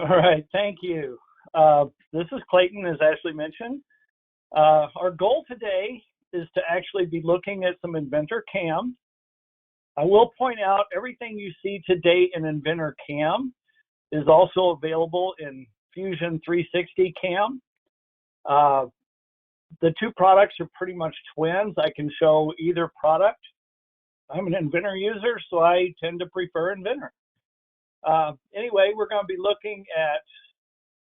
All right, thank you. This is Clayton, as Ashley mentioned. Our goal today is to actually be looking at some Inventor CAM. I will point out everything you see today in Inventor CAM is also available in Fusion 360 CAM. The two products are pretty much twins. I can show either product. I'm an Inventor user, so I tend to prefer Inventor. Anyway, we're going to be looking at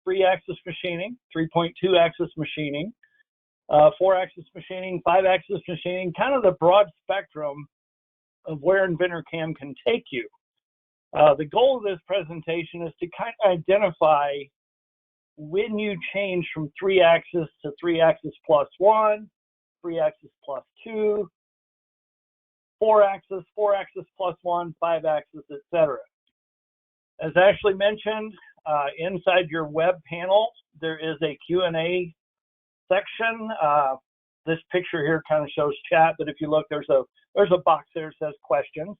3-axis machining, 3.2-axis machining, 4-axis machining, 5-axis machining, kind of the broad spectrum of where Inventor CAM can take you. The goal of this presentation is to kind of identify when you change from 3-axis to 3-axis plus 1, 3-axis plus 2, 4-axis, 4-axis plus 1, 5-axis, etc. As Ashley mentioned, inside your web panel, there is a Q&A section. This picture here kind of shows chat, but if you look, there's a box there that says questions.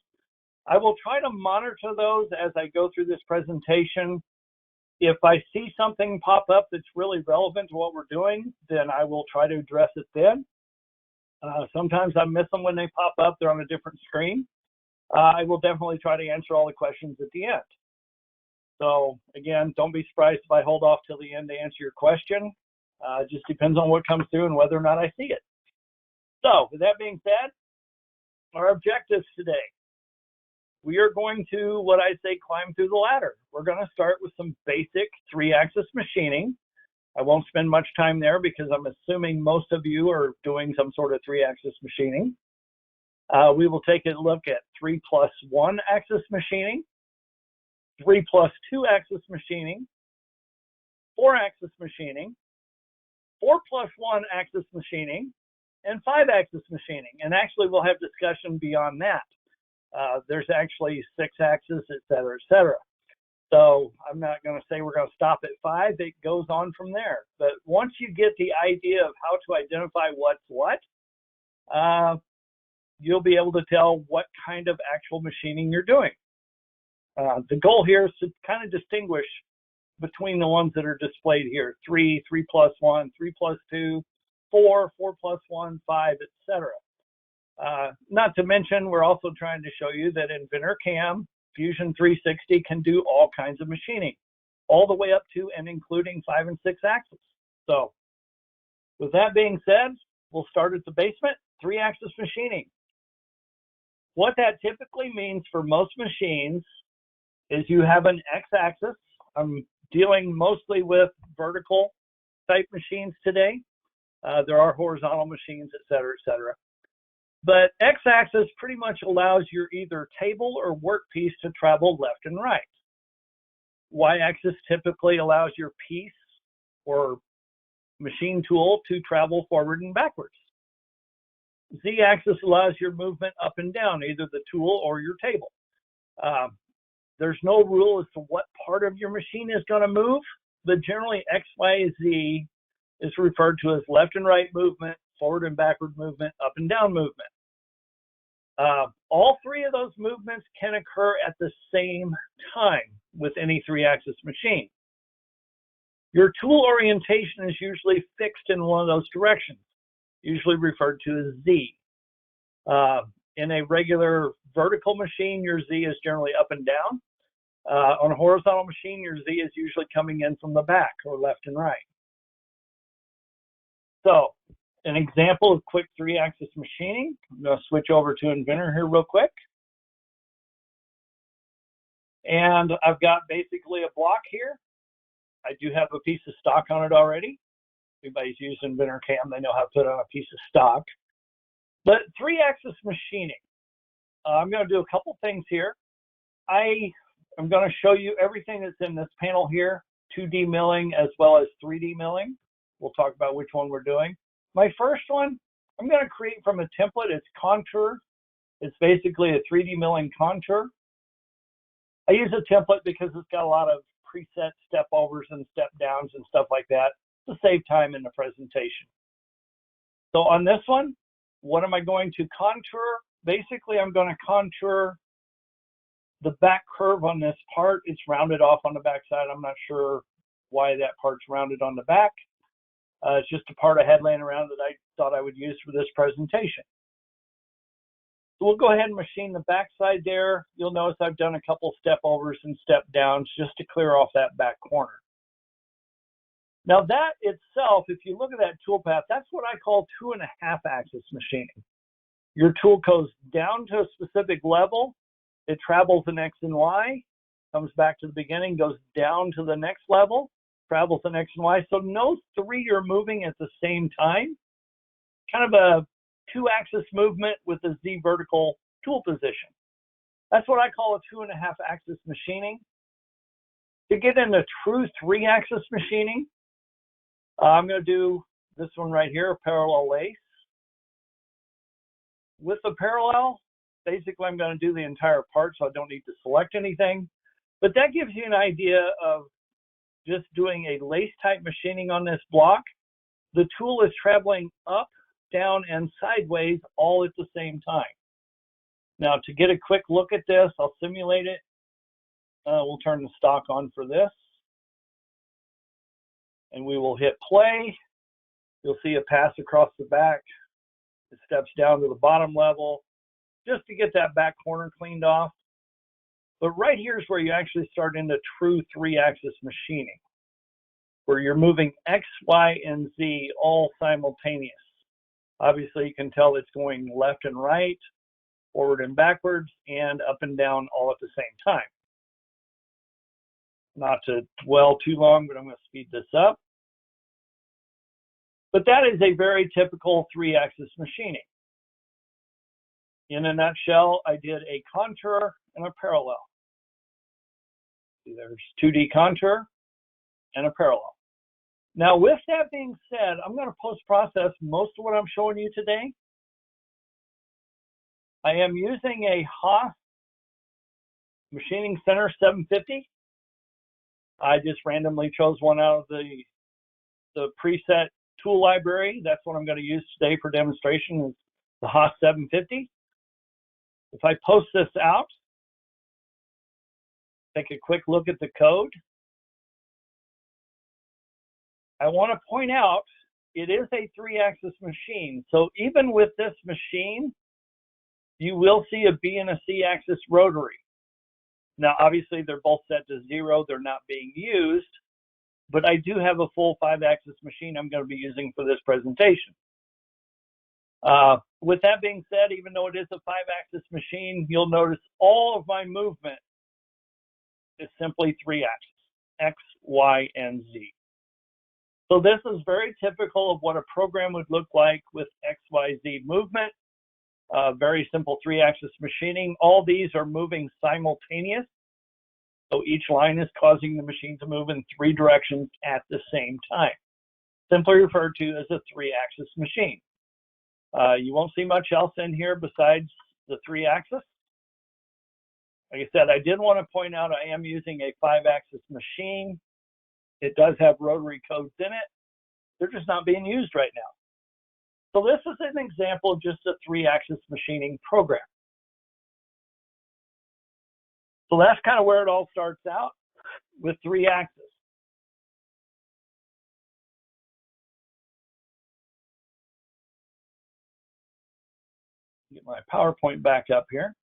I will try to monitor those as I go through this presentation. If I see something pop up that's really relevant to what we're doing, then I will try to address it then. Sometimes I miss them when they pop up. They're on a different screen. I will definitely try to answer all the questions at the end. So again, don't be surprised if I hold off till the end to answer your question. It just depends on what comes through and whether or not I see it. So with that being said, our objectives today. We are going to, what I say, climb through the ladder. We're going to start with some basic 3-axis machining. I won't spend much time there because I'm assuming most of you are doing some sort of 3-axis machining. We will take a look at 3+1-axis machining, 3+2-axis machining, 4-axis machining, 4+1-axis machining, and 5-axis machining. And actually, we'll have discussion beyond that. There's actually 6-axis, et cetera, et cetera. So I'm not going to say we're going to stop at 5. It goes on from there. But once you get the idea of how to identify what's what, you'll be able to tell what kind of actual machining you're doing. The goal here is to kind of distinguish between the ones that are displayed here: 3, 3+1, 3+2, 4, 4+1, 5, etc. Not to mention, we're also trying to show you that Inventor CAM Fusion 360 can do all kinds of machining, all the way up to and including 5 and 6 axis. So with that being said, we'll start at the basement, 3-axis machining. What that typically means for most machines is you have an x-axis. I'm dealing mostly with vertical type machines today. There are horizontal machines, et cetera, et cetera. But x-axis pretty much allows your either table or workpiece to travel left and right. Y-axis typically allows your piece or machine tool to travel forward and backwards. Z-axis allows your movement up and down, either the tool or your table. There's no rule as to what part of your machine is going to move, but generally X, Y, Z is referred to as left and right movement, forward and backward movement, up and down movement. All three of those movements can occur at the same time with any 3-axis machine. Your tool orientation is usually fixed in one of those directions, usually referred to as Z. In a regular vertical machine, your Z is generally up and down. On a horizontal machine, your Z is usually coming in from the back or left and right. So, an example of quick 3-axis machining. I'm going to switch over to Inventor here real quick. And I've got basically a block here. I do have a piece of stock on it already. If anybody's used Inventor CAM, they know how to put on a piece of stock. But 3-axis machining. I'm going to do a couple things here. I'm going to show you everything that's in this panel here, 2D milling as well as 3D milling. We'll talk about which one we're doing. My first one, I'm going to create from a template. It's contour. It's basically a 3D milling contour. I use a template because it's got a lot of preset step overs and step downs and stuff like that to save time in the presentation. So on this one, what am I going to contour? Basically, I'm going to contour The back curve on this part is rounded off on the back side. I'm not sure why that part's rounded on the back. It's just a part I had laying around that I thought I would use for this presentation. So we'll go ahead and machine the back side there. You'll notice I've done a couple step overs and step downs just to clear off that back corner. Now that itself, if you look at that tool path, that's what I call 2.5 axis machining. Your tool goes down to a specific level, it travels an X and Y, comes back to the beginning, goes down to the next level, travels an X and Y. So no three are moving at the same time. Kind of a 2-axis movement with a Z vertical tool position. That's what I call a 2.5 axis machining. To get into true 3-axis machining, I'm going to do this one right here, a parallel lace. With the parallel, basically I'm going to do the entire part, so I don't need to select anything. But that gives you an idea of just doing a lace type machining on this block. The tool is traveling up, down, and sideways all at the same time. Now to get a quick look at this, I'll simulate it. We'll turn the stock on for this. And we will hit play. You'll see it pass across the back. It steps down to the bottom level just to get that back corner cleaned off. But right here is where you actually start into true 3-axis machining, where you're moving X, Y, and Z all simultaneous. Obviously, you can tell it's going left and right, forward and backwards, and up and down all at the same time. Not to dwell too long, but I'm going to speed this up. But that is a very typical 3-axis machining. In a nutshell, I did a contour and a parallel. See, there's 2D contour and a parallel. Now, with that being said, I'm going to post-process most of what I'm showing you today. I am using a Haas Machining Center 750. I just randomly chose one out of the preset tool library. That's what I'm going to use today for demonstration, is the Haas 750. If I post this out, take a quick look at the code. I want to point out it is a 3-axis machine. So even with this machine, you will see a B and a C axis rotary. Now, obviously, they're both set to 0. They're not being used. But I do have a full 5-axis machine I'm going to be using for this presentation. With that being said, even though it is a 5-axis machine, you'll notice all of my movement is simply 3-axis, X, Y, and Z. So this is very typical of what a program would look like with X, Y, Z movement. Very simple 3-axis machining. All these are moving simultaneous. So each line is causing the machine to move in 3 directions at the same time. Simply referred to as a 3-axis machine. You won't see much else in here besides the 3-axis. Like I said, I did want to point out I am using a 5-axis machine. It does have rotary codes in it. They're just not being used right now. So this is an example of just a 3-axis machining program. So that's kind of where it all starts out, with 3 axes. Get my PowerPoint back up here.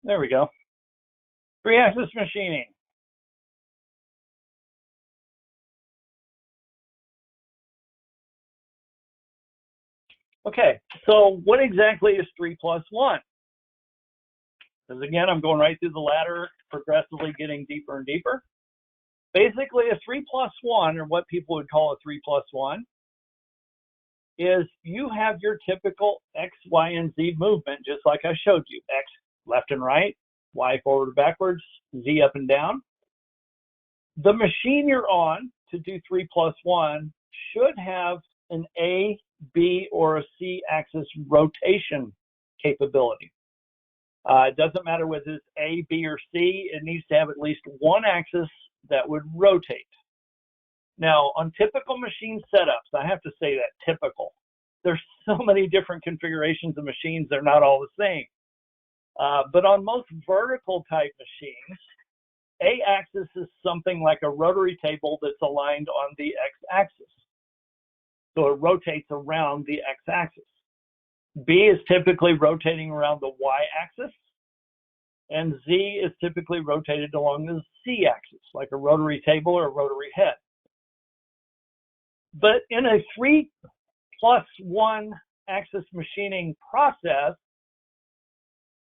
There we go. 3-axis machining. Okay, so what exactly is 3 plus 1? Because again, I'm going right through the ladder, progressively getting deeper and deeper. Basically, a 3 plus 1, or what people would call a 3 plus 1, is you have your typical X, Y, and Z movement, just like I showed you. X left and right, Y forward and backwards, Z up and down. The machine you're on to do 3 plus 1 should have an A, B, or a C axis rotation capability. It doesn't matter whether it's A, B, or C. It needs to have at least one axis that would rotate. Now, on typical machine setups, I have to say that typical. There's so many different configurations of machines, they're not all the same. But on most vertical type machines, A-axis is something like a rotary table that's aligned on the X-axis. So it rotates around the X-axis. B is typically rotating around the Y-axis, and Z is typically rotated along the Z-axis, like a rotary table or a rotary head. But in a 3+1 axis machining process,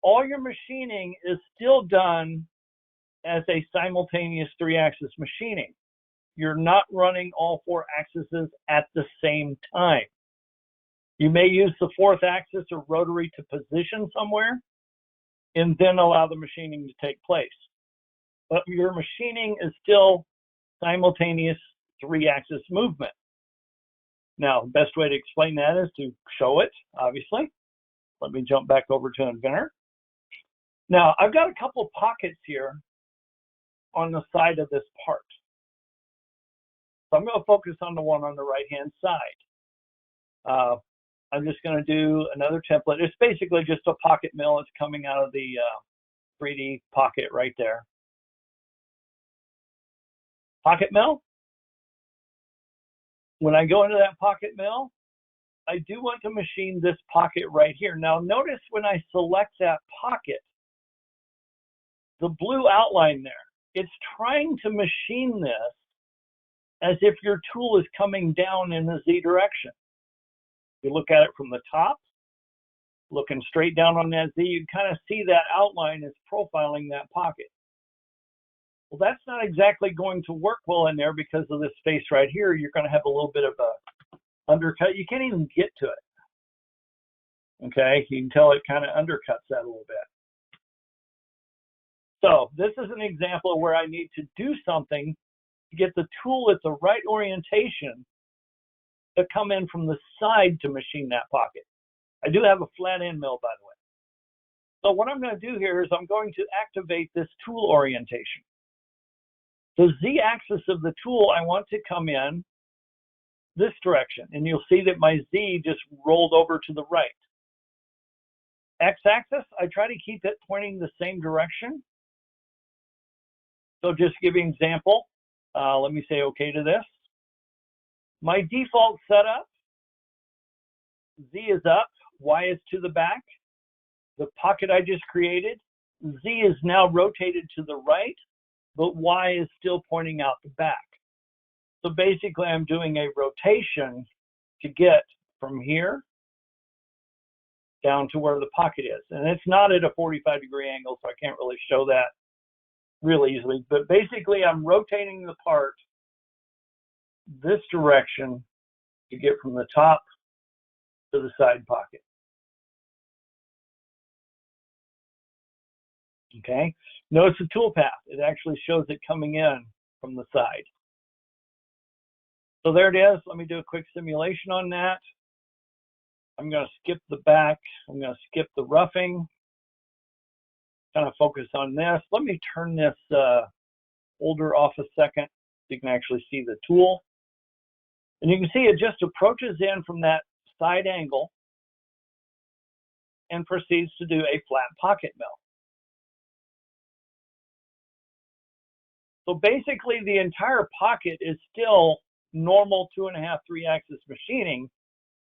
all your machining is still done as a simultaneous 3-axis machining. You're not running all 4 axes at the same time. You may use the 4th axis or rotary to position somewhere and then allow the machining to take place. But your machining is still simultaneous 3-axis movement. Now, the best way to explain that is to show it, obviously. Let me jump back over to Inventor. Now, I've got a couple of pockets here on the side of this part. So I'm going to focus on the one on the right-hand side. I'm just going to do another template. It's basically just a pocket mill. It's coming out of the 3D pocket right there. Pocket mill. When I go into that pocket mill, I do want to machine this pocket right here. Now notice when I select that pocket, the blue outline there, it's trying to machine this as if your tool is coming down in the Z direction. You look at it from the top, looking straight down on that Z, you kind of see that outline is profiling that pocket. Well, that's not exactly going to work well in there because of this space right here. You're going to have a little bit of a undercut. You can't even get to it. Okay, you can tell it kind of undercuts that a little bit. So this is an example of where I need to do something to get the tool at the right orientation to come in from the side to machine that pocket. I do have a flat end mill, by the way. So what I'm going to do here is I'm going to activate this tool orientation. The Z-axis of the tool, I want to come in this direction, and you'll see that my Z just rolled over to the right. X-axis, I try to keep it pointing the same direction. So just to give you an example, let me say okay to this. My default setup, Z is up, Y is to the back. The pocket I just created, Z is now rotated to the right, but Y is still pointing out the back. So basically I'm doing a rotation to get from here down to where the pocket is. And it's not at a 45-degree angle, so I can't really show that real easily. But basically I'm rotating the part this direction to get from the top to the side pocket. Okay, notice the tool path. It actually shows it coming in from the side. So there it is. Let me do a quick simulation on that. I'm going to skip the back. I'm going to skip the roughing. Kind of focus on this. Let me turn this holder off a second so you can actually see the tool. And you can see it just approaches in from that side angle and proceeds to do a flat pocket mill. So basically the entire pocket is still normal 2.5, 3-axis machining.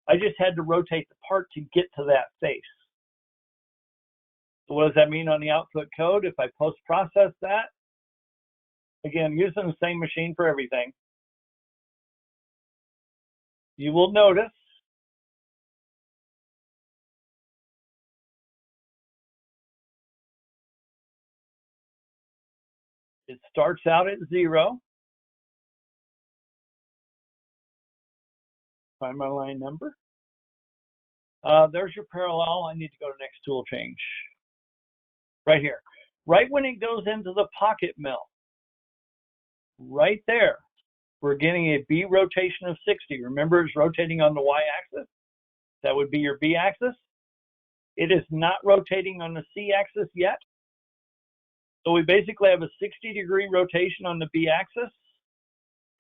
I just had to rotate the part to get to that face. So what does that mean on the output code? If I post-process that, again, using the same machine for everything, you will notice it starts out at 0. Find my line number. There's your parallel. I need to go to next tool change. Right here. Right when it goes into the pocket mill, right there, we're getting a B rotation of 60. Remember, it's rotating on the Y-axis. That would be your B-axis. It is not rotating on the C-axis yet. So we basically have a 60-degree rotation on the B-axis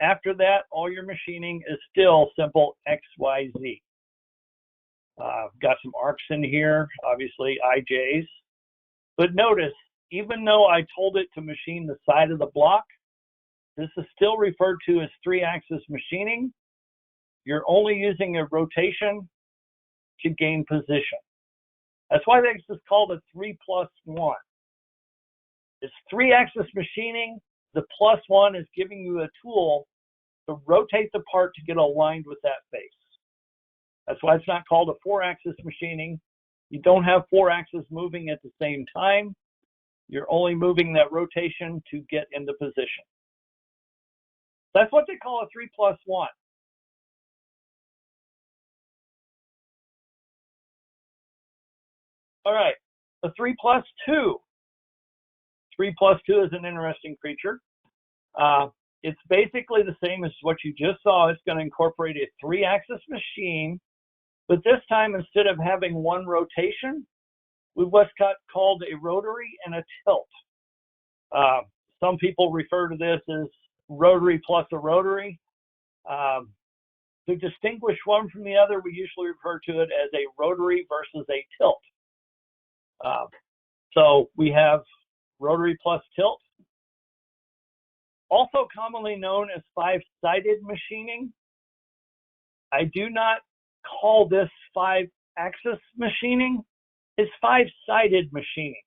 After that, all your machining is still simple XYZ. Got some arcs in here, obviously IJs. But notice, even though I told it to machine the side of the block, this is still referred to as 3-axis machining. You're only using a rotation to gain position. That's why this is called a 3+1. It's 3-axis machining. The +1 is giving you a tool to rotate the part to get aligned with that face. That's why it's not called a 4-axis machining. You don't have 4 axes moving at the same time. You're only moving that rotation to get into position. That's what they call a 3+1. All right, a 3+2. 3+2 is an interesting creature. It's basically the same as what you just saw. It's going to incorporate a 3-axis machine, but this time, instead of having one rotation, we've what's called a rotary and a tilt. Some people refer to this as rotary plus a rotary. To distinguish one from the other, we usually refer to it as a rotary versus a tilt. So we have rotary plus tilt, also commonly known as 5-sided machining. I do not call this 5-axis machining. It's 5-sided machining.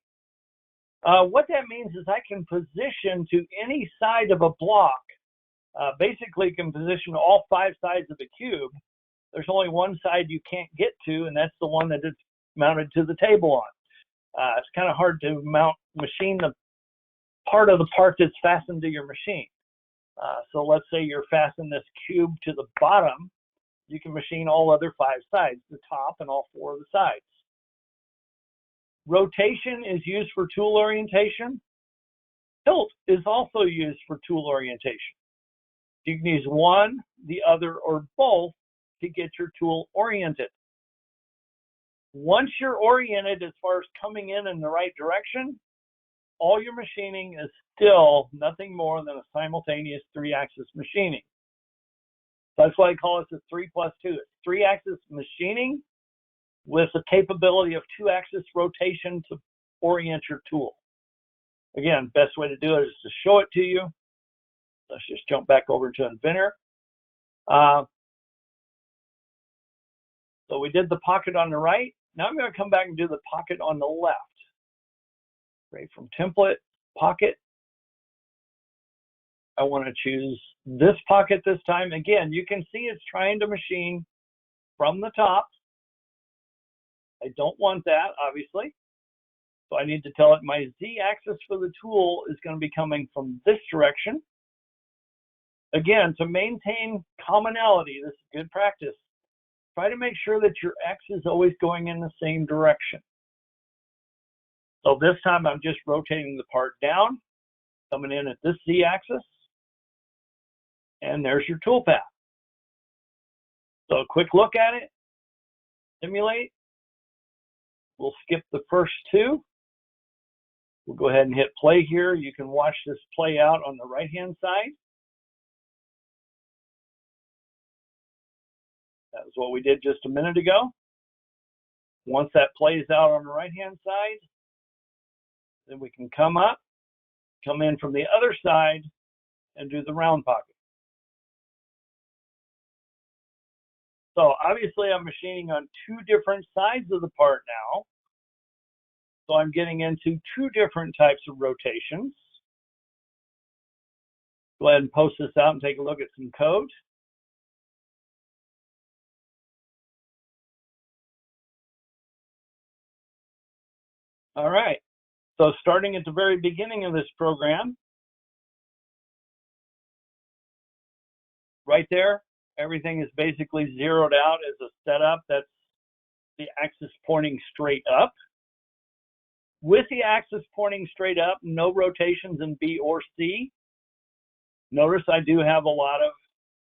What that means is I can position to any side of a block. Basically, you can position all 5 sides of a cube. There's only one side you can't get to, and that's the one that it's mounted to the table on. It's kind of hard to machine the part of the part that's fastened to your machine. So let's say you're fastening this cube to the bottom. You can machine all other 5 sides, the top and all 4 of the sides. Rotation is used for tool orientation. Tilt is also used for tool orientation. You can use one, the other, or both to get your tool oriented. Once you're oriented as far as coming in the right direction, all your machining is still nothing more than a simultaneous 3-axis machining. That's why I call it a 3+2. It's 3-axis machining with the capability of 2-axis rotation to orient your tool. Again, best way to do it is to show it to you. Let's just jump back over to Inventor. So we did the pocket on the right. Now I'm going to come back and do the pocket on the left. Right from template, pocket. I want to choose this pocket this time. Again, you can see it's trying to machine from the top. I don't want that, obviously. So I need to tell it my Z-axis for the tool is going to be coming from this direction. Again, to maintain commonality, this is good practice. Try to make sure that your X is always going in the same direction. So this time I'm just rotating the part down, coming in at this Z-axis, and there's your tool path. So a quick look at it, simulate. We'll skip the first 2. We'll go ahead and hit play here. You can watch this play out on the right-hand side. That was what we did just a minute ago. Once that plays out on the right-hand side, then we can come up, come in from the other side, and do the round pocket. So obviously I'm machining on 2 different sides of the part now. So I'm getting into 2 different types of rotations. Go ahead and post this out and take a look at some code. All right. So starting at the very beginning of this program, right there, everything is basically zeroed out as a setup. That's the axis pointing straight up. With the axis pointing straight up, no rotations in B or C. Notice I do have a lot of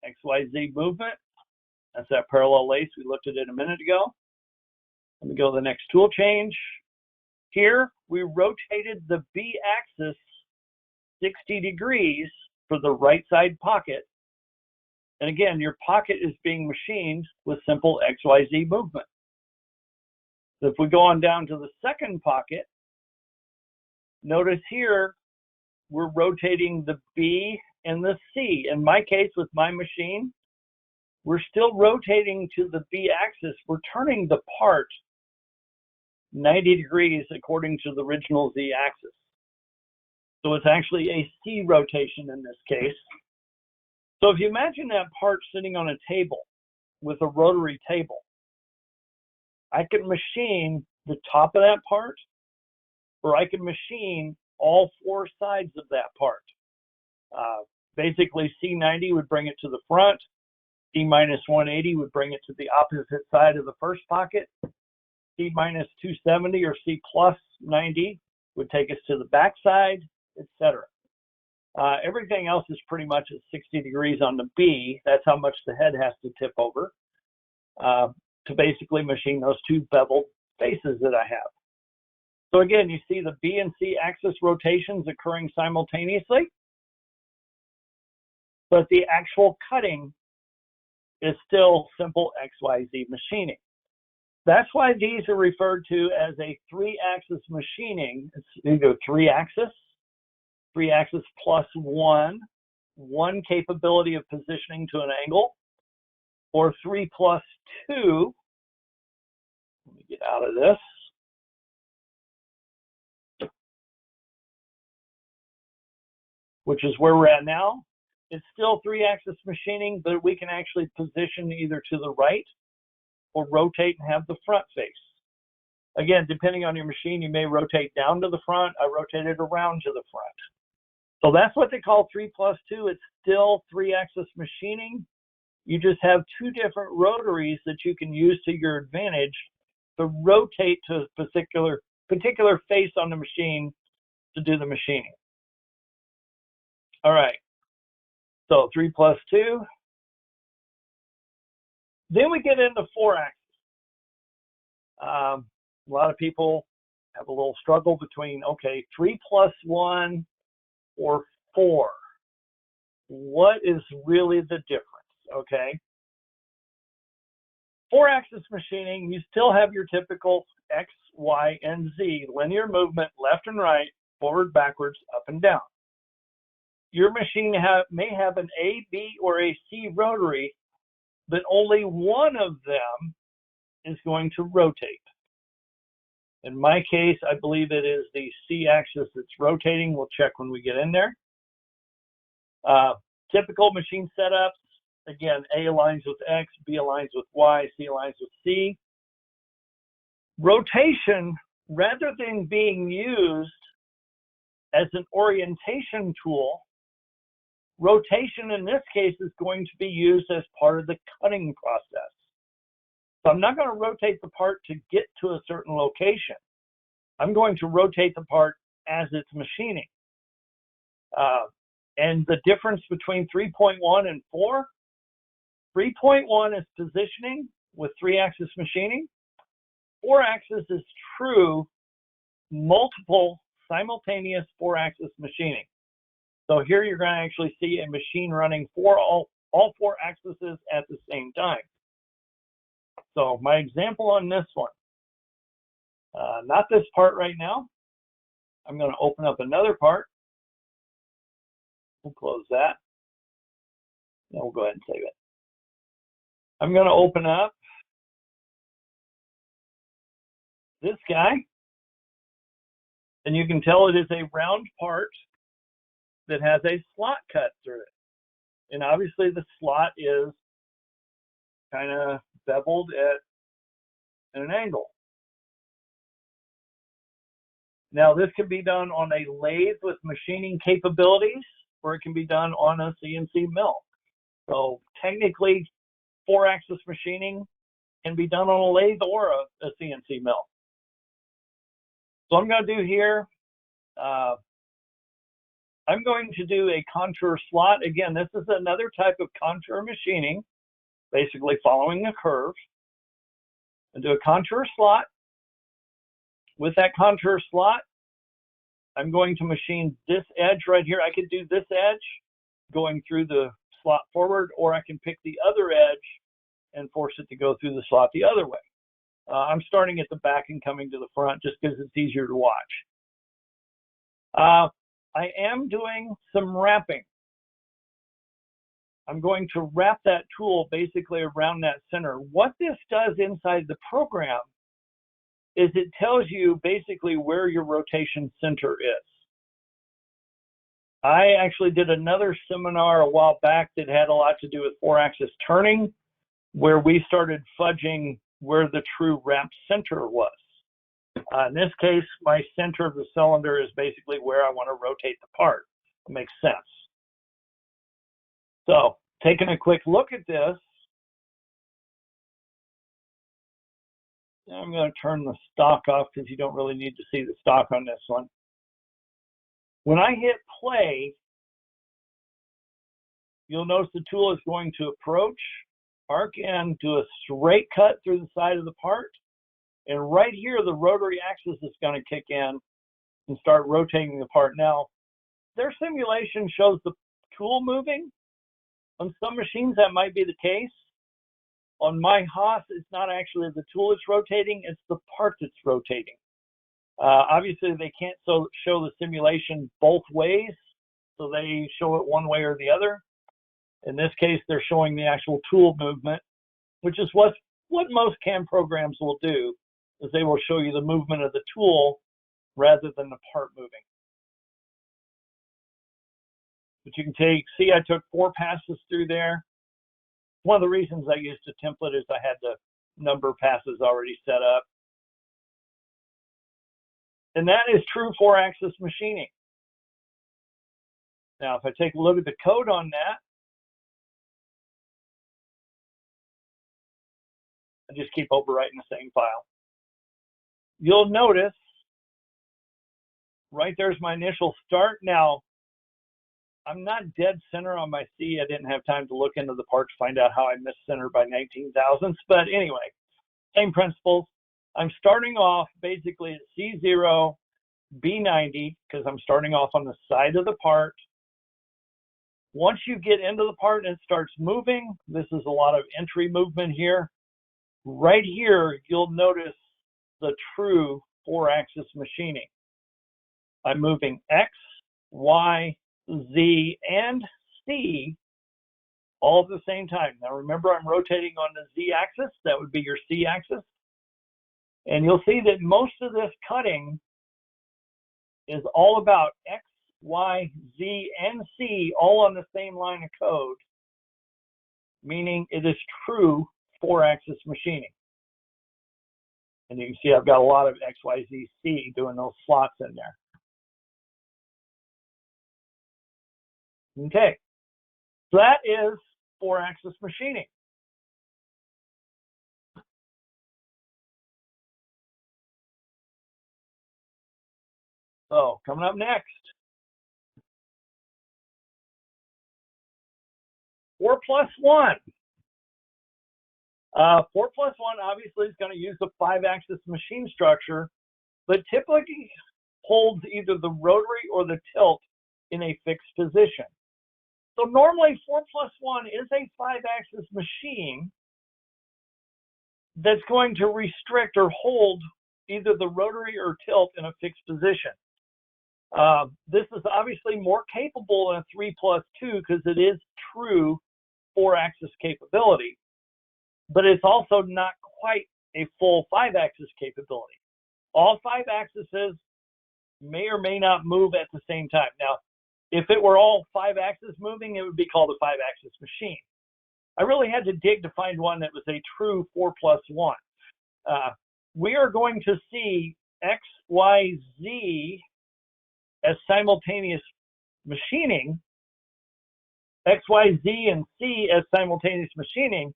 XYZ movement. That's that parallel lace. We looked at it a minute ago. Let me go to the next tool change. Here, we rotated the B axis 60 degrees for the right side pocket And again, your pocket is being machined with simple XYZ movement. So if we go on down to the second pocket, notice here, we're rotating the B and the C. In my case, with my machine, we're still rotating to the B axis. We're turning the part 90 degrees according to the original Z axis. So it's actually a C rotation in this case. So if you imagine that part sitting on a table with a rotary table, I can machine the top of that part, or I can machine all four sides of that part. Basically, C90 would bring it to the front. C minus 180 would bring it to the opposite side of the first pocket. C minus 270 or C plus 90 would take us to the back side, etc. Everything else is pretty much at 60 degrees on the B. That's how much the head has to tip over to basically machine those two beveled faces that I have. So again, you see the B and C axis rotations occurring simultaneously, but the actual cutting is still simple XYZ machining. That's why these are referred to as a three-axis machining. It's either three-axis plus one capability of positioning to an angle, or 3 plus 2. Let me get out of this. Which is where we're at now. It's still three-axis machining, but we can actually position either to the right or rotate and have the front face. Again, depending on your machine, you may rotate down to the front. I rotate it around to the front. So that's what they call 3 plus 2. It's still three-axis machining. You just have two different rotaries that you can use to your advantage to rotate to a particular face on the machine to do the machining. All right. So 3 plus 2. Then we get into 4-axis. A lot of people have a little struggle between, okay, 3 plus 1 or 4. What is really the difference, okay? 4-axis machining, you still have your typical X, Y, and Z, linear movement, left and right, forward, backwards, up and down. Your machine may have an A, B, or a C rotary, but only one of them is going to rotate. In my case, I believe it is the C axis that's rotating. We'll check when we get in there. Typical machine setups, again, A aligns with X, B aligns with Y, C aligns with C. Rotation, rather than being used as an orientation tool, rotation in this case is going to be used as part of the cutting process. So I'm not going to rotate the part to get to a certain location. I'm going to rotate the part as it's machining. And the difference between 3.1 and 4, 3.1 is positioning with 3-axis machining. 4-axis is true multiple simultaneous 4-axis machining. So here you're going to actually see a machine running all 4 axes at the same time. So my example on this one, not this part right now. I'm going to open up another part. We'll close that. Then we'll go ahead and save it. I'm going to open up this guy. And you can tell it is a round part that has a slot cut through it. And obviously the slot is kind of beveled at an angle. Now this can be done on a lathe with machining capabilities, or it can be done on a CNC mill. So technically 4-axis machining can be done on a lathe or a CNC mill. So I'm going to do here, I'm going to do a contour slot. Again, this is another type of contour machining, basically following a curve. And do a contour slot. With that contour slot, I'm going to machine this edge right here. I could do this edge going through the slot forward, or I can pick the other edge and force it to go through the slot the other way. I'm starting at the back and coming to the front just because it's easier to watch. I am doing some wrapping. I'm going to wrap that tool basically around that center. What this does inside the program is it tells you basically where your rotation center is. I actually did another seminar a while back that had a lot to do with 4-axis turning, where we started fudging where the true wrap center was. In this case, my center of the cylinder is basically where I want to rotate the part. It makes sense. So, taking a quick look at this, I'm going to turn the stock off because you don't really need to see the stock on this one. When I hit play, you'll notice the tool is going to approach, arc in, do a straight cut through the side of the part, and right here the rotary axis is going to kick in and start rotating the part. Now, their simulation shows the tool moving. On some machines that might be the case. On my Haas, it's not actually the tool that's rotating, it's the part that's rotating. Obviously, they can't show the simulation both ways, so they show it one way or the other. In this case, they're showing the actual tool movement, which is what most CAM programs will do, is they will show you the movement of the tool rather than the part moving. But you can see I took 4 passes through there. One of the reasons I used a template is I had the number of passes already set up. And that is true 4-axis machining. Now, if I take a look at the code on that, I just keep overwriting the same file. You'll notice right there's my initial start. Now, I'm not dead center on my C. I didn't have time to look into the part to find out how I missed center by 19 thousandths. But anyway, same principles. I'm starting off basically at C0, B90, because I'm starting off on the side of the part. Once you get into the part and it starts moving, this is a lot of entry movement here. Right here, you'll notice the true 4-axis machining. I'm moving X, Y, Z, and C all at the same time. Now remember, I'm rotating on the Z axis. That would be your C axis. And you'll see that most of this cutting is all about X, Y, Z, and C all on the same line of code, meaning it is true 4-axis machining. And you can see I've got a lot of X, Y, Z, C doing those slots in there. Okay, so that is 4-axis machining. So coming up next, 4+1. 4+1 obviously is going to use the 5-axis machine structure, but typically holds either the rotary or the tilt in a fixed position. So normally 4+1 is a 5-axis machine that's going to restrict or hold either the rotary or tilt in a fixed position. This is obviously more capable than a 3+2 because it is true 4-axis capability, but it's also not quite a full 5-axis capability. All 5 axes may or may not move at the same time. Now, if it were all 5 axes moving, it would be called a 5-axis machine. I really had to dig to find one that was a true 4+1. We are going to see X, Y, Z as simultaneous machining, X, Y, Z, and C as simultaneous machining,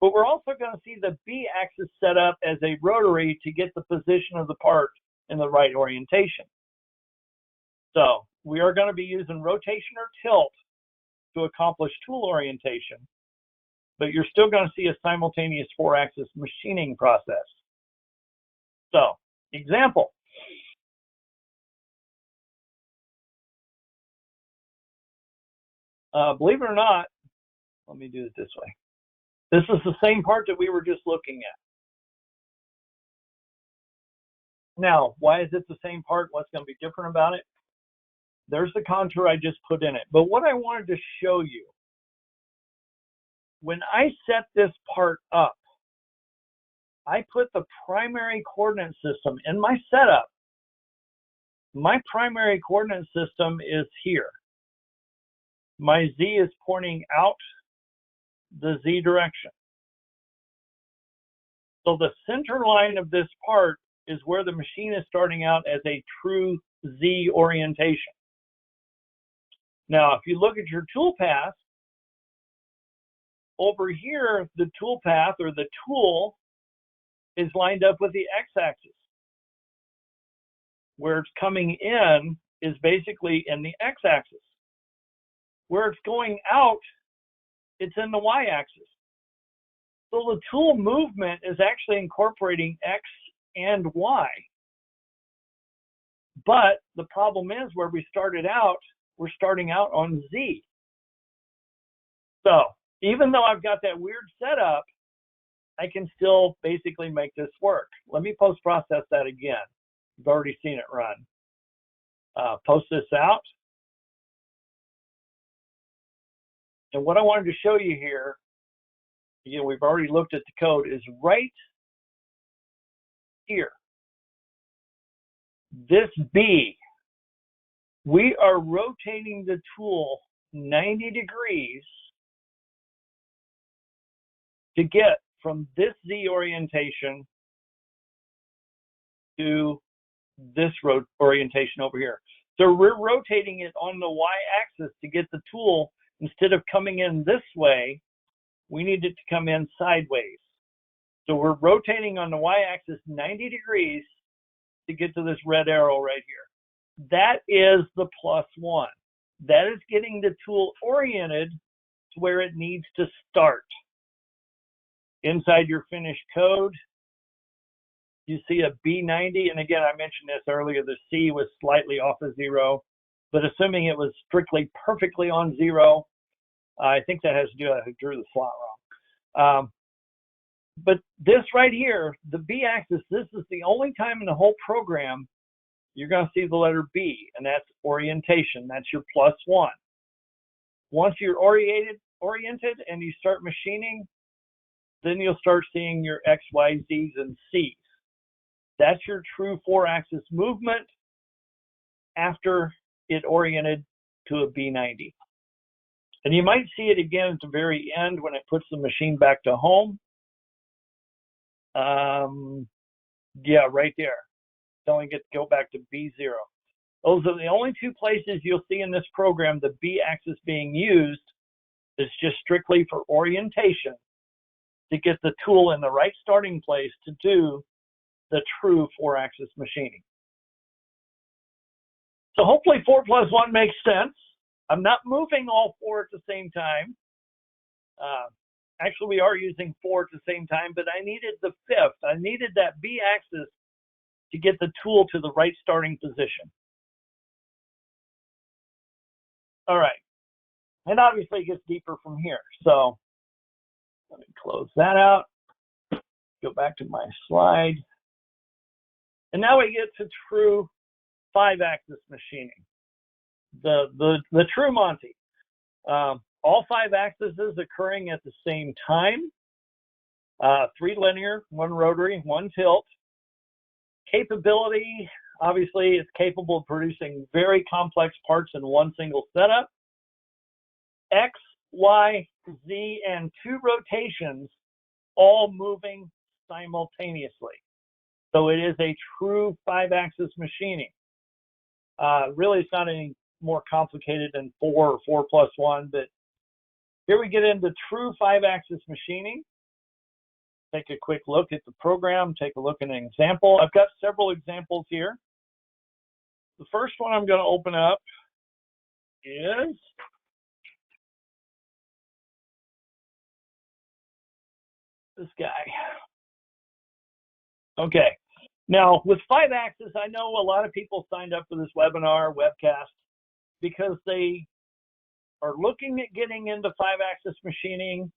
but we're also going to see the B axis set up as a rotary to get the position of the part in the right orientation. So we are going to be using rotation or tilt to accomplish tool orientation, but you're still going to see a simultaneous 4-axis machining process. So, example. Believe it or not, Let me do it this way. This is the same part that we were just looking at. Now, why is it the same part? What's going to be different about it? There's the contour I just put in it. But what I wanted to show you, when I set this part up, I put the primary coordinate system in my setup. My primary coordinate system is here. My Z is pointing out the Z direction. So the center line of this part is where the machine is starting out as a true Z orientation. Now, if you look at your tool path, over here, the tool path or the tool is lined up with the x-axis. Where it's coming in is basically in the x-axis. Where it's going out, it's in the y-axis. So the tool movement is actually incorporating x and y. But the problem is where we started out, we're starting out on Z. So even though I've got that weird setup, I can still basically make this work. Let me post-process that again. You've already seen it run. Post this out. And what I wanted to show you here, again, we've already looked at the code, is right here. This B, we are rotating the tool 90 degrees to get from this Z orientation to this orientation over here. So we're rotating it on the y-axis to get the tool, instead of coming in this way, we need it to come in sideways. So we're rotating on the y-axis 90 degrees to get to this red arrow right here. That is the +1. That is getting the tool oriented to where it needs to start. Inside your finished code, you see a B90, and again, I mentioned this earlier, the C was slightly off of 0, but assuming it was strictly perfectly on 0, I think that has to do, I drew the slot wrong. But this right here, the B axis, this is the only time in the whole program you're going to see the letter B, and that's orientation. That's your +1. Once you're oriented and you start machining, then you'll start seeing your X, Y, Z's, and C's. That's your true 4-axis movement after it oriented to a B90. And you might see it again at the very end when it puts the machine back to home. Yeah, right there. Telling it to go back to B0. Those are the only two places you'll see in this program the B axis being used. Is just strictly for orientation to get the tool in the right starting place to do the true 4-axis machining. So hopefully 4 + 1 makes sense. I'm not moving all 4 at the same time. Actually, we are using 4 at the same time, but I needed the 5th. I needed that B axis to get the tool to the right starting position. All right. And obviously it gets deeper from here. So let me close that out. Go back to my slide. And now we get to true 5-axis machining. The true Monty. All 5 axes occurring at the same time. 3 linear, 1 rotary, 1 tilt. Capability, obviously, it's capable of producing very complex parts in one single setup. X, Y, Z, and 2 rotations all moving simultaneously. So it is a true 5-axis machining. Really, it's not any more complicated than 4 or 4 + 1, but here we get into true 5-axis machining. Take a quick look at the program, take a look at an example. I've got several examples here. The first one I'm going to open up is this guy. Okay. Now, with 5-axis, I know a lot of people signed up for this webinar, webcast, because they are looking at getting into 5-axis machining,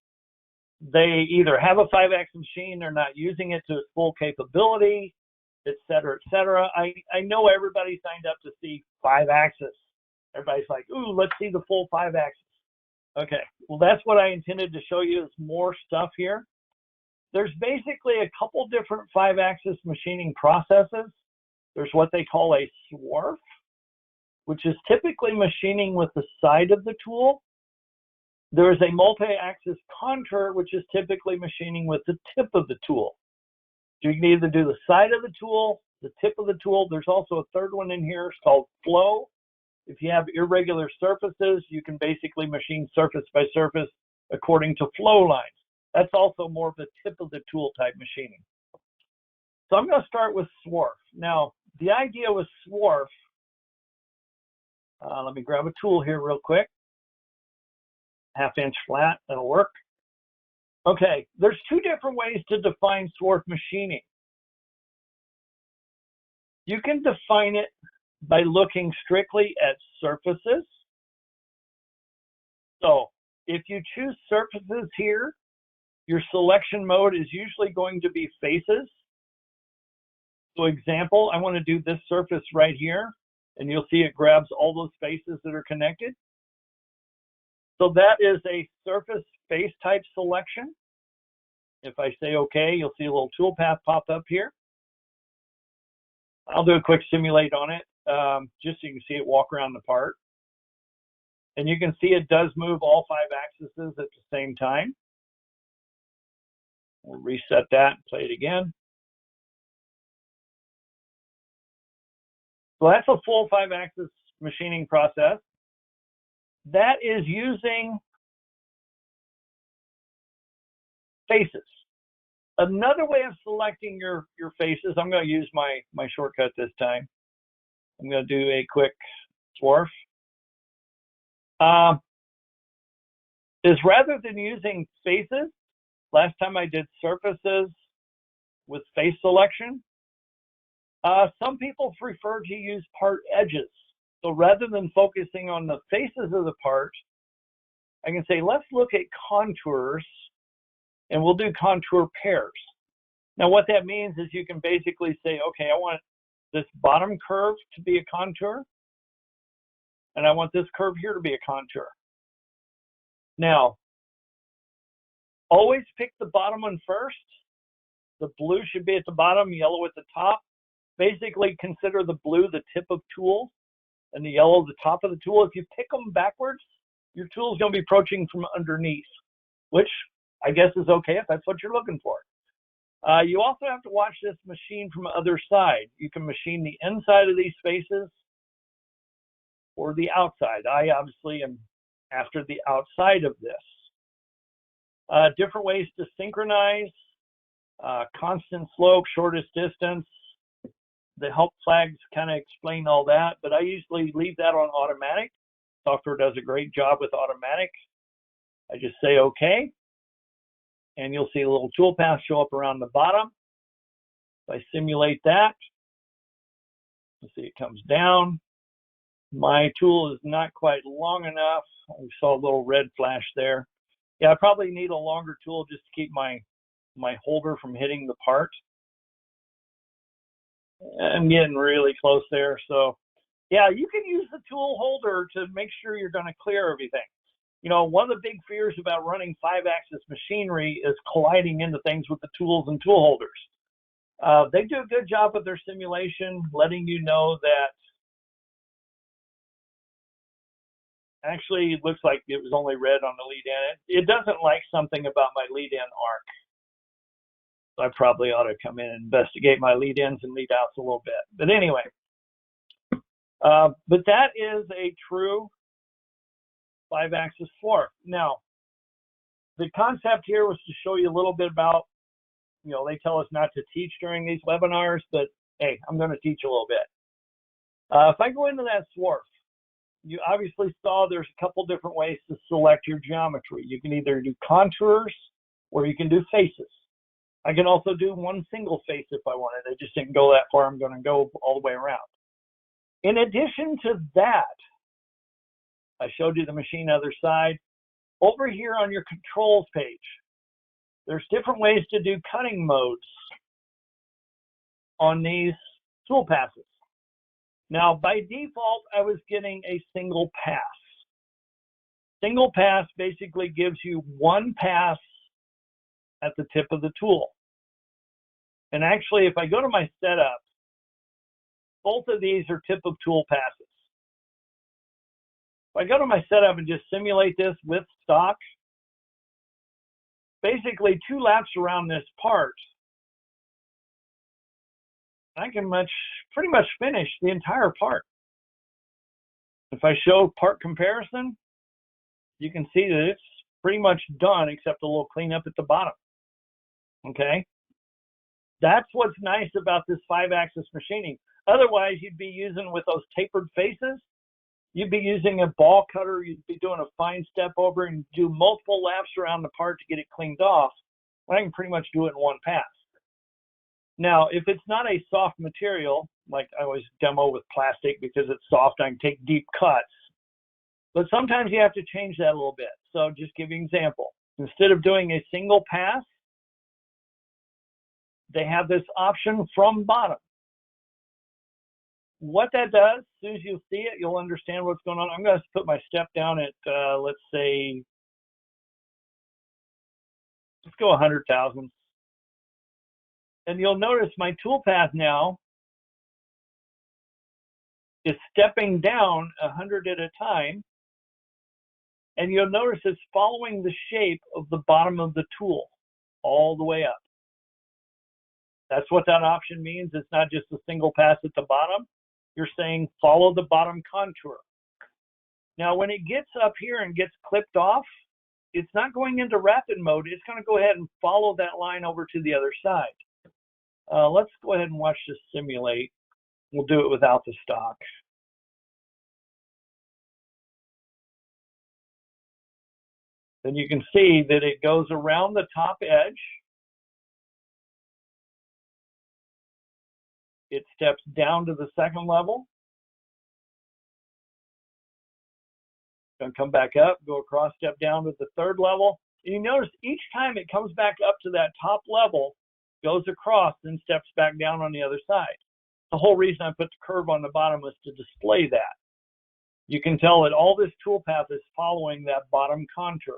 they either have a 5-axis machine, they're not using it to its full capability, et cetera, et cetera. I know everybody signed up to see 5-axis. Everybody's like, ooh, let's see the full 5-axis. Okay, well, that's what I intended to show you is more stuff here. There's basically a couple different 5-axis machining processes. There's what they call a swarf, which is typically machining with the side of the tool. There is a multi-axis contour, which is typically machining with the tip of the tool. So you can either do the side of the tool, the tip of the tool. There's also a third one in here. It's called flow. If you have irregular surfaces, you can basically machine surface by surface according to flow lines. That's also more of the tip of the tool type machining. So I'm going to start with swarf. Now, the idea with swarf, let me grab a tool here real quick. 1/2 inch flat, that'll work. Okay, there's two different ways to define swarf machining. You can define it by looking strictly at surfaces. So if you choose surfaces here, your selection mode is usually going to be faces. So example, I want to do this surface right here, and you'll see it grabs all those faces that are connected. So that is a surface face type selection. If I say OK, you'll see a little toolpath pop up here. I'll do a quick simulate on it, just so you can see it walk around the part. And you can see it does move all 5 axes at the same time. We'll reset that and play it again. So that's a full 5-axis machining process. That is using faces. Another way of selecting your faces, I'm going to use my shortcut this time. I'm going to do a quick swarf. Is rather than using faces, last time I did surfaces with face selection, some people prefer to use part edges. So rather than focusing on the faces of the part, I can say, let's look at contours, and we'll do contour pairs. Now what that means is you can basically say, okay, I want this bottom curve to be a contour, and I want this curve here to be a contour. Now, always pick the bottom one first. The blue should be at the bottom, yellow at the top. Basically consider the blue the tip of tool and the yellow the top of the tool. If you pick them backwards, your tool is going to be approaching from underneath, which I guess is okay if that's what you're looking for. You also have to watch this machine from the other side. You can machine the inside of these faces or the outside. I obviously am after the outside of this. Different ways to synchronize, constant slope, shortest distance. The help flags kind of explain all that, but I usually leave that on automatic. Software does a great job with automatic. I just say OK, and you'll see a little toolpath show up around the bottom. If I simulate that, you'll see it comes down. My tool is not quite long enough. We saw a little red flash there. Yeah, I probably need a longer tool just to keep my holder from hitting the part. I'm getting really close there. So yeah, you can use the tool holder to make sure you're going to clear everything. You know, one of the big fears about running 5-axis machinery is colliding into things with the tools and tool holders. They do a good job of their simulation, letting you know that actually it looks like it was only red on the lead in. It doesn't like something about my lead in arc. So I probably ought to come in and investigate my lead ins and lead outs a little bit. But anyway, but that is a true 5-axis swarf. Now, the concept here was to show you a little bit about, you know, they tell us not to teach during these webinars, but hey, I'm going to teach a little bit. If I go into that swarf, you obviously saw there's a couple different ways to select your geometry. You can either do contours or you can do faces. I can also do one single face if I wanted. I just didn't go that far. I'm going to go all the way around. In addition to that, I showed you the machine other side. Over here on your controls page, there's different ways to do cutting modes on these tool passes. Now, by default, I was getting a single pass. Single pass basically gives you one pass at the tip of the tool. And actually, if I go to my setup, both of these are tip of tool passes. If I go to my setup and just simulate this with stock, basically 2 laps around this part, I can pretty much finish the entire part. If I show part comparison, you can see that it's pretty much done except a little cleanup at the bottom. Okay? That's what's nice about this 5-axis machining. Otherwise, you'd be using with those tapered faces, you'd be using a ball cutter, you'd be doing a fine step over and do multiple laps around the part to get it cleaned off. I can pretty much do it in one pass. Now, if it's not a soft material, like I always demo with plastic because it's soft, I can take deep cuts. But sometimes you have to change that a little bit. So just give you an example. Instead of doing a single pass, they have this option from bottom. What that does, as soon as you see it, you'll understand what's going on. I'm going to put my step down at, let's say, let's go 100 thousandths. And you'll notice my toolpath now is stepping down 100 at a time. And you'll notice it's following the shape of the bottom of the tool all the way up. That's what that option means. It's not just a single pass at the bottom. You're saying follow the bottom contour. Now, when it gets up here and gets clipped off, it's not going into rapid mode. It's going to go ahead and follow that line over to the other side. Let's go ahead and watch this simulate. We'll do it without the stock. Then you can see that it goes around the top edge. It steps down to the second level. Going to come back up, go across, step down to the third level. And you notice each time it comes back up to that top level, goes across, then steps back down on the other side. The whole reason I put the curve on the bottom was to display that. You can tell that all this toolpath is following that bottom contour.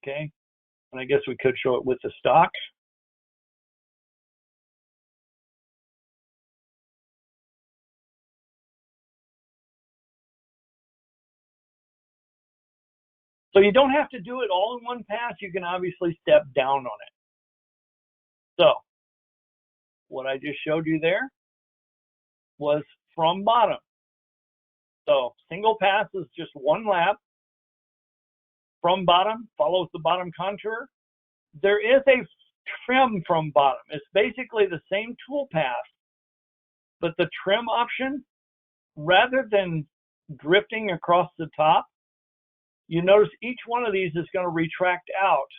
Okay, and I guess we could show it with the stock. So you don't have to do it all in one pass. You can obviously step down on it. So what I just showed you there was from bottom. So single pass is just one lap. From bottom follows the bottom contour. There is a trim from bottom. It's basically the same tool path, but the trim option, rather than drifting across the top, you notice each one of these is going to retract out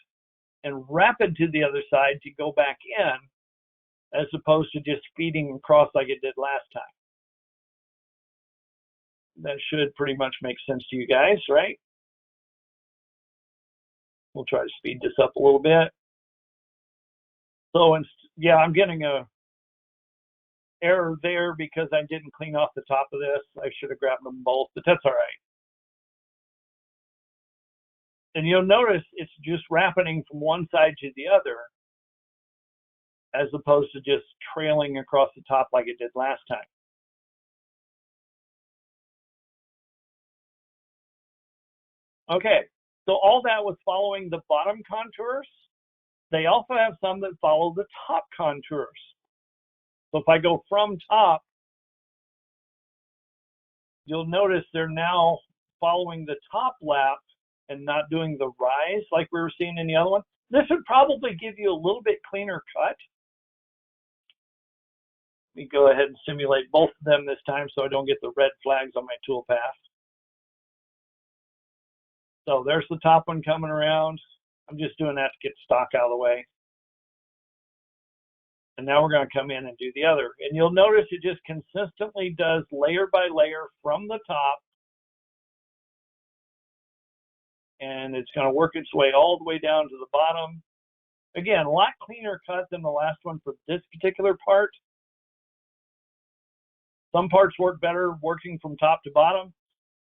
and rapid to the other side to go back in, as opposed to just feeding across like it did last time. That should pretty much make sense to you guys, right? We'll try to speed this up a little bit. So, yeah, I'm getting a error there because I didn't clean off the top of this. I should have grabbed them both, but that's all right. And you'll notice it's just rapiding from one side to the other, as opposed to just trailing across the top like it did last time. Okay, so all that was following the bottom contours. They also have some that follow the top contours. So if I go from top, you'll notice they're now following the top lap and not doing the rise like we were seeing in the other one. This would probably give you a little bit cleaner cut. Let me go ahead and simulate both of them this time so I don't get the red flags on my toolpath. So there's the top one coming around. I'm just doing that to get stock out of the way. And now we're going to come in and do the other. And you'll notice it just consistently does layer by layer from the top. And it's going to work its way all the way down to the bottom. Again, a lot cleaner cut than the last one for this particular part. Some parts work better working from top to bottom.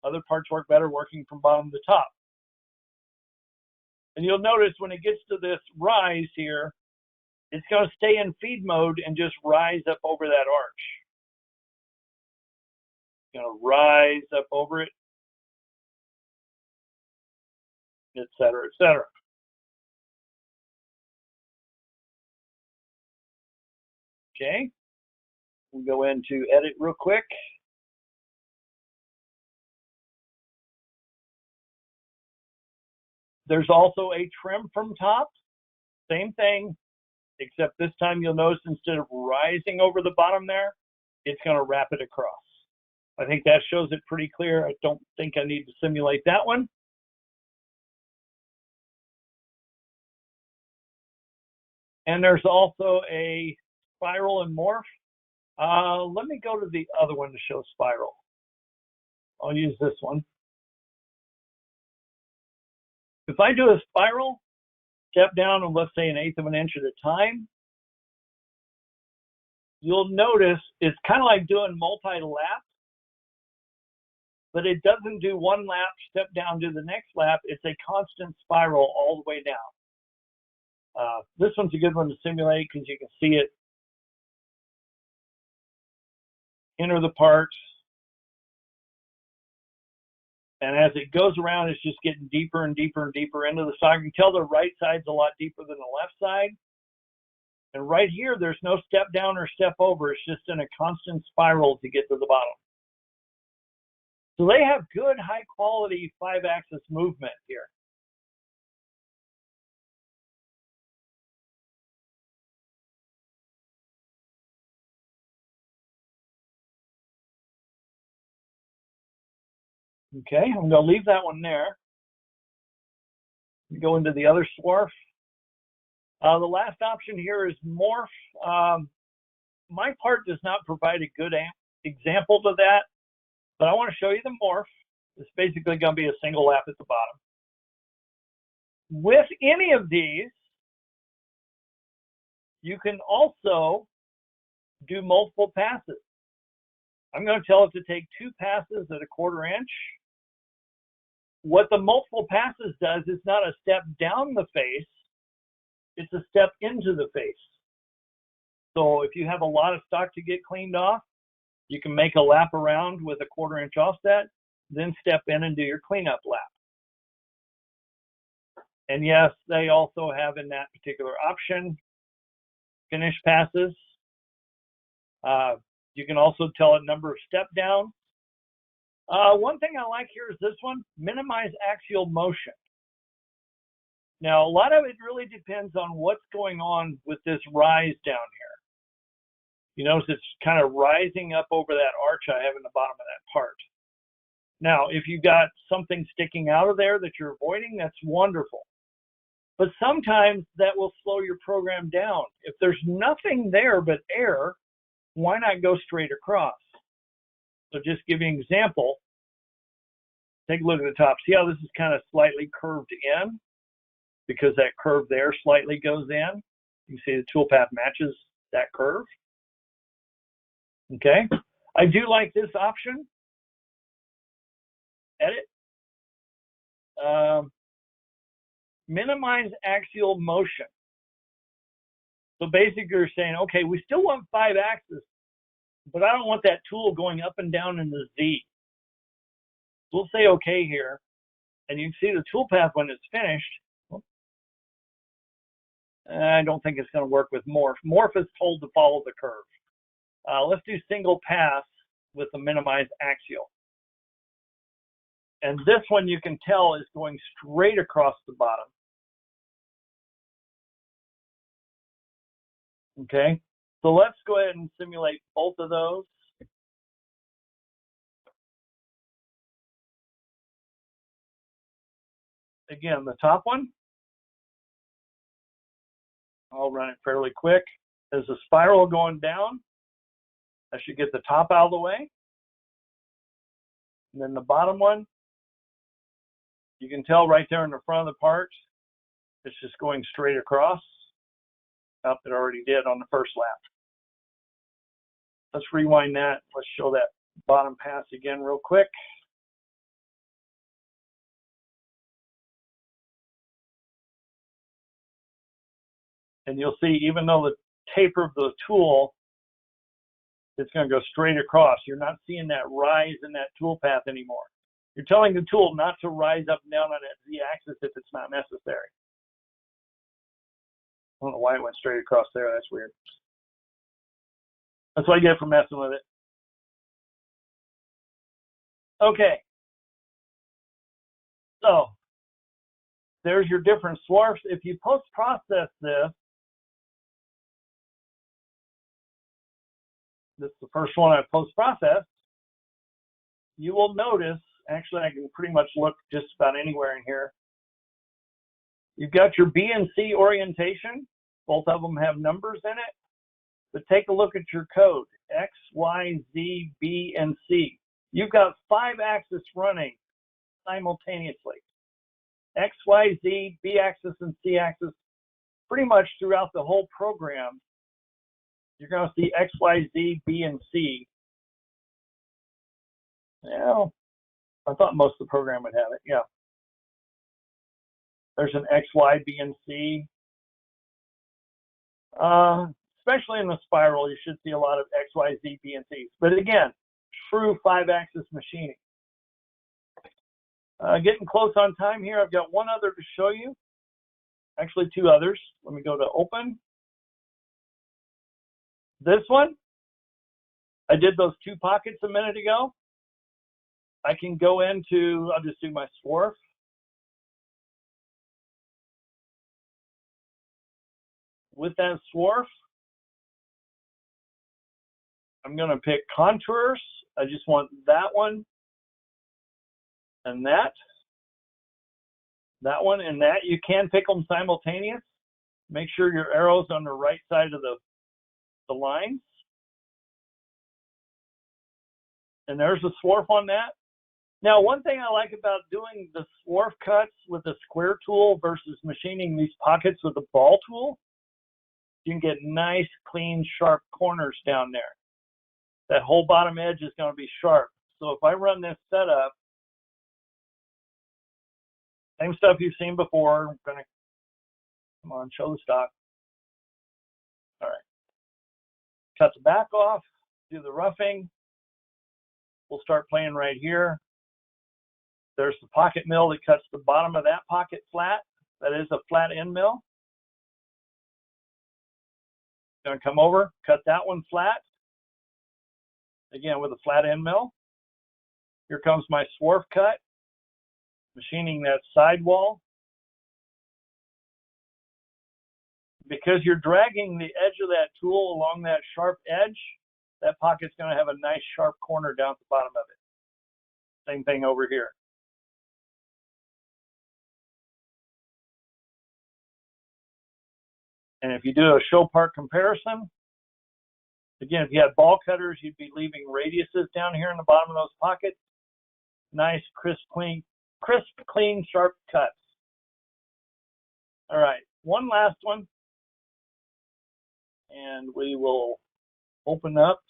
Other parts work better working from bottom to top. And you'll notice when it gets to this rise here, it's going to stay in feed mode and just rise up over that arch. It's going to rise up over it, et cetera, et cetera. Okay, we'll go into edit real quick. There's also a trim from top, same thing, except this time you'll notice instead of rising over the bottom there, it's going to wrap it across. I think that shows it pretty clear. I don't think I need to simulate that one. And there's also a spiral and morph. Let me go to the other one to show spiral. I'll use this one. If I do a spiral, step down and let's say 1/8 of an inch at a time, you'll notice it's kind of like doing multi-lap, but it doesn't do one lap, step down, do the next lap. It's a constant spiral all the way down. This one's a good one to simulate because you can see it enter the parts. And as it goes around, it's just getting deeper and deeper and deeper into the side. You can tell the right side's a lot deeper than the left side. And right here, there's no step down or step over. It's just in a constant spiral to get to the bottom. So they have good, high quality 5-axis movement here. Okay, I'm going to leave that one there. Go into the other swarf. The last option here is morph. My part does not provide a good example to that, but I want to show you the morph. It's basically going to be a single lap at the bottom. With any of these, you can also do multiple passes. I'm going to tell it to take 2 passes at 1/4 inch. What the multiple passes does is not a step down the face, it's a step into the face. So if you have a lot of stock to get cleaned off, you can make a lap around with a 1/4 inch offset, then step in and do your cleanup lap. And yes, they also have in that particular option, finish passes. You can also tell a number of step down. One thing I like here is this one, minimize axial motion. Now, a lot of it really depends on what's going on with this rise down here. You notice it's kind of rising up over that arch I have in the bottom of that part. Now, if you got something sticking out of there that you're avoiding, that's wonderful. But sometimes that will slow your program down. If there's nothing there but air, why not go straight across? So just give you an example. Take a look at the top. See how this is kind of slightly curved in? Because that curve there slightly goes in. You can see the toolpath matches that curve. Okay. I do like this option. Edit. Minimize axial motion. So basically you're saying, okay, we still want 5 axis, but I don't want that tool going up and down in the Z. We'll say okay here, and you can see the toolpath when it's finished. I don't think it's going to work with morph. Morph is told to follow the curve. Let's do single pass with the minimize axial. And this one you can tell is going straight across the bottom. Okay, so let's go ahead and simulate both of those. Again, the top one, I'll run it fairly quick. There's a spiral going down. I should get the top out of the way. And then the bottom one, you can tell right there in the front of the part, it's just going straight across. Up, it already did on the first lap. Let's rewind that. Let's show that bottom pass again real quick. And you'll see, even though the taper of the tool, it's going to go straight across. You're not seeing that rise in that tool path anymore. You're telling the tool not to rise up and down on that Z-axis if it's not necessary. I don't know why it went straight across there. That's weird. That's what I get for messing with it. Okay. So there's your different swarfs. If you post-process this is the first one I post-processed, you will notice, actually I can pretty much look just about anywhere in here. You've got your B and C orientation. Both of them have numbers in it. But take a look at your code, X, Y, Z, B, and C. You've got 5 axes running simultaneously. X, Y, Z, B axis, and C axis. Pretty much throughout the whole program, you're going to see X, Y, Z, B, and C. Well, I thought most of the program would have it, yeah. There's an X, Y, B, and C. Especially in the spiral, you should see a lot of X, Y, Z, B, and C. But again, true 5-axis machining. Getting close on time here. I've got one other to show you. Actually, 2 others. Let me go to open. This one, I did those 2 pockets a minute ago. I can go into, I'll just do my swarf. With that swarf, I'm going to pick contours. I just want that one and that one and that. You can pick them simultaneous. Make sure your arrow's on the right side of the lines. And there's a swarf on that. Now, one thing I like about doing the swarf cuts with a square tool versus machining these pockets with a ball tool, you can get nice, clean, sharp corners down there. That whole bottom edge is going to be sharp. So if I run this setup, same stuff you've seen before. I'm going to, come on, show the stock. All right. Cut the back off, do the roughing. We'll start playing right here. There's the pocket mill that cuts the bottom of that pocket flat. That is a flat end mill. Going to come over, cut that one flat. Again, with a flat end mill. Here comes my swarf cut. Machining that sidewall. Because you're dragging the edge of that tool along that sharp edge, that pocket's going to have a nice sharp corner down at the bottom of it. Same thing over here. And if you do a show part comparison, again, if you had ball cutters, you'd be leaving radiuses down here in the bottom of those pockets. Nice, crisp, clean, sharp cuts. All right, one last one. And we will open up.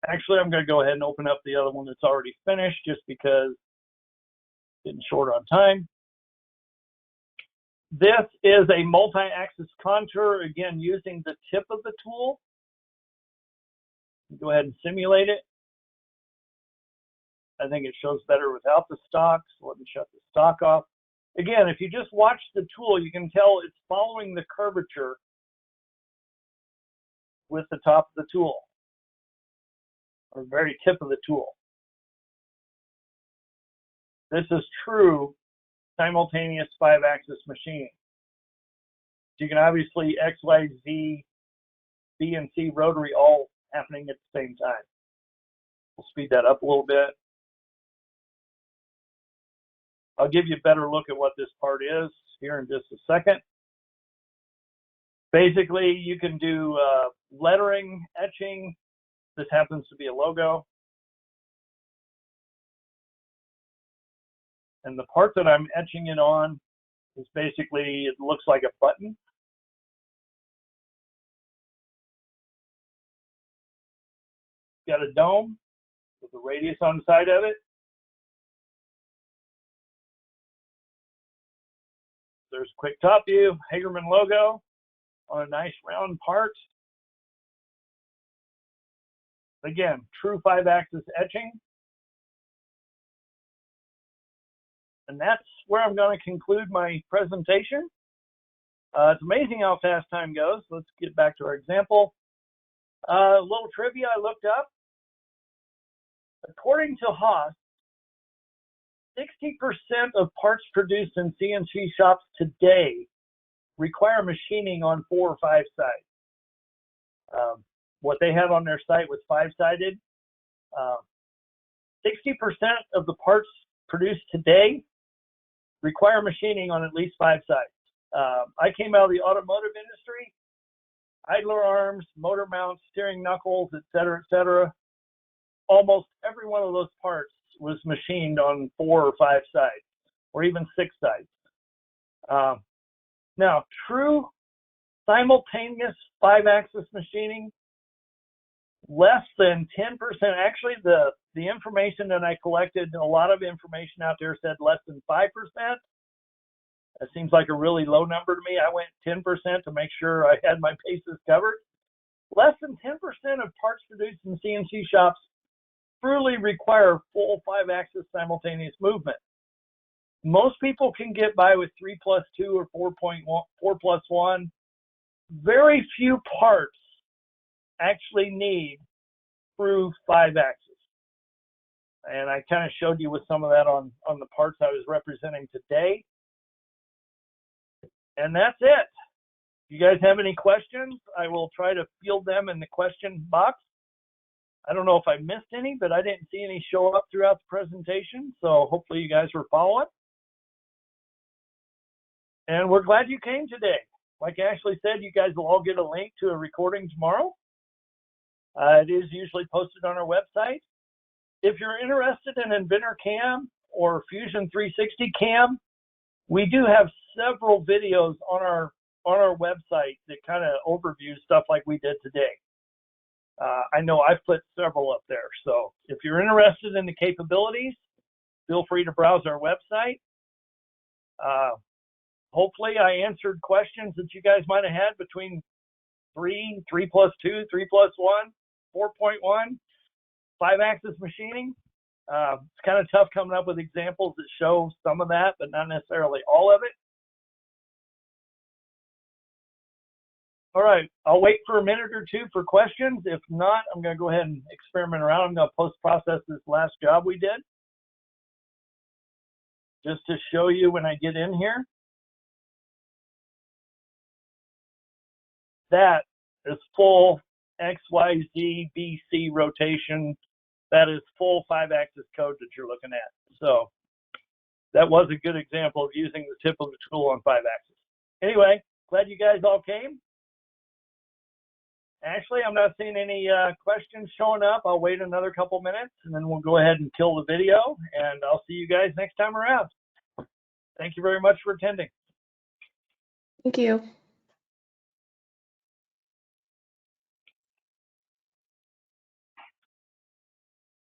Actually, I'm going to go ahead and open up the other one that's already finished just because it's getting short on time. This is a multi-axis contour, again, using the tip of the tool. Go ahead and simulate it. I think it shows better without the stock, so let me shut the stock off. Again, if you just watch the tool, you can tell it's following the curvature with the top of the tool, or very tip of the tool. This is true simultaneous 5-axis machining. You can obviously X, Y, Z, B, and C rotary all happening at the same time. We'll speed that up a little bit. I'll give you a better look at what this part is here in just a second. Basically, you can do lettering, etching. This happens to be a logo. And the part that I'm etching it on is basically, it looks like a button. Got a dome with a radius on the side of it. There's a quick top view, Hagerman logo on a nice round part. Again, true 5-axis etching. And that's where I'm going to conclude my presentation. It's amazing how fast time goes. Let's get back to our example. A little trivia I looked up. According to Haas, 60% of parts produced in CNC shops today require machining on 4 or 5 sides. What they had on their site was 5-sided. 60% of the parts produced today require machining on at least 5 sides. I came out of the automotive industry, idler arms, motor mounts, steering knuckles, et cetera, almost every one of those parts was machined on 4 or 5 sides, or even 6 sides. Now, true simultaneous 5-axis machining, less than 10%. Actually, the information that I collected, a lot of information out there said less than 5%. That seems like a really low number to me. I went 10% to make sure I had my bases covered. Less than 10% of parts produced in CNC shops truly require full 5-axis simultaneous movement. Most people can get by with 3+2 or 4+1. Very few parts actually need through 5-axis. And I kind of showed you with some of that on the parts I was representing today. And that's it. If you guys have any questions, I will try to field them in the question box. I don't know if I missed any, but I didn't see any show up throughout the presentation. So hopefully you guys were following. And we're glad you came today. Like Ashley said, you guys will all get a link to a recording tomorrow. It is usually posted on our website. If you're interested in Inventor CAM or Fusion 360 CAM, we do have several videos on our website that kind of overview stuff like we did today. I know I've put several up there. So if you're interested in the capabilities, feel free to browse our website. Hopefully I answered questions that you guys might have had between 3+2, 3+1, 4.1, 5-axis machining. It's kind of tough coming up with examples that show some of that, but not necessarily all of it. All right, I'll wait for a minute or two for questions. If not, I'm going to go ahead and experiment around. I'm going to post-process this last job we did, just to show you when I get in here. That is full XYZ BC rotation. That is full 5-axis code that you're looking at. So that was a good example of using the tip of the tool on 5-axis. Anyway, glad you guys all came. Actually, I'm not seeing any questions showing up. I'll wait another couple minutes and then we'll go ahead and kill the video, and I'll see you guys next time around. Thank you very much for attending. Thank you.